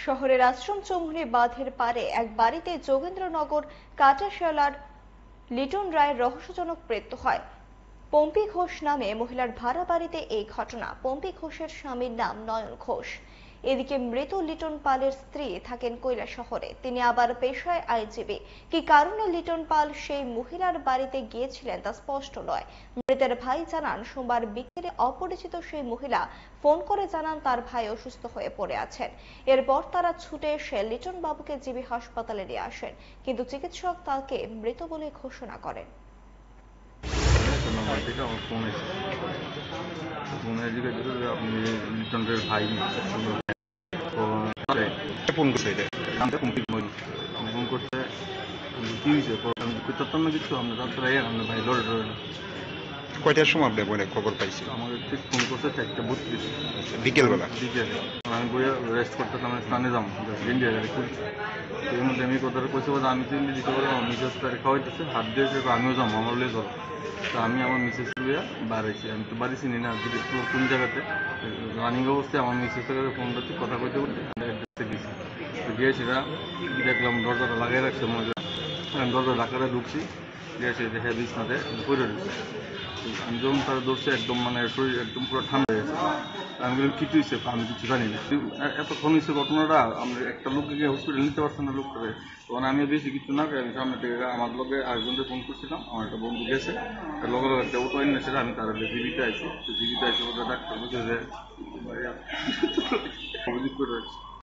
শহরের আশ্রম চৌমুহনী বাঁধের পারে এক বাড়িতে যোগেন্দ্রনগর কাটাশিয়ালার লিটন রায়ের রহস্যজনক মৃত্যু হয়। পম্পি ঘোষ নামে মহিলার ভাড়া বাড়িতে এই ঘটনা। পম্পি ঘোষের স্বামীর নাম নয়ন ঘোষ। এদিকে মৃত লিটন পালের স্ত্রী থাকেন কৈলাসহরে। তিনি আবার পেশায় আইনজীবী। কি কারণে লিটন পাল সেই মহিলার বাড়িতে গিয়েছিলেন তা স্পষ্ট নয়। মৃতের ভাই জানান, সোমবার বিকেলে অপরিচিত সেই মহিলা ফোন করে জানান তার ভাই অসুস্থ হয়ে পড়ে আছেন। এরপর তারা ছুটে এসে লিটন বাবুকে জিবি হাসপাতালে নিয়ে আসেন, কিন্তু চিকিৎসক তাকে মৃত বলে ঘোষণা করেন। আপনি লিটনের ভাই ফোন করতে কি হয়েছে করতাম না কিছু আমরা তারপরে আপনার ভাই লড়ে কয়টার সময় আপনি বোনের খবর পাইছি? আমাকে ঠিক ফোন করছে 4:32 বিকেলবেলা। বিকেলে আমি বইয়া রেস্ট করতেছিলাম, স্নানে যাবো ইন্ডিয়া গাড়ি খুলছি। এর মধ্যে আমি কথাটা কইতে পারি আমি তো ইন্ডিয়া দিতে পারবো, আমার মিসেস তারা খাওয়াইতেছে, হাত দিয়েছে, আমিও যাবো, আমার লিয়ে যাবো। তো আমি আমার মিসেস লইয়া বাড়াইছি। আমি তো বাড়ি চিনি না কোন জায়গাতে রানিং অবস্থায় আমার মিসেসের কাছে ফোন করছি, কথা কইতে বলতে গেছি। তো গিয়ে সেটা দেখলাম দরজাটা লাগাই রাখছে মহিলা। আমি দরজা লাগাতে ঢুকছি, গিয়েছে দেখে বিছনাতে পড়ে রয়েছে। আমি যখন তারা ধরছে একদম মানে শরীর একদম পুরো ঠান্ডা হয়ে গেছে। আমি বললাম কি হয়েছে, আমি কিছু জানি না। এতক্ষণ হয়েছে ঘটনাটা, আমরা একটা লোককে গিয়ে হসপিটাল নিতে পারছে না লোক করে। তখন আমি বেশি কিছু না করে আমি সামনে থেকে আমার লোকে আরেকজনকে ফোন করছিলাম, আমার একটা বন্ধু গেছে, তার লগে লগে একটা অটো এনে ছিল, আমি তার জীবিত আইছি। তো জীবিত আইসি ওটা ডাক্তার বুঝে যে করে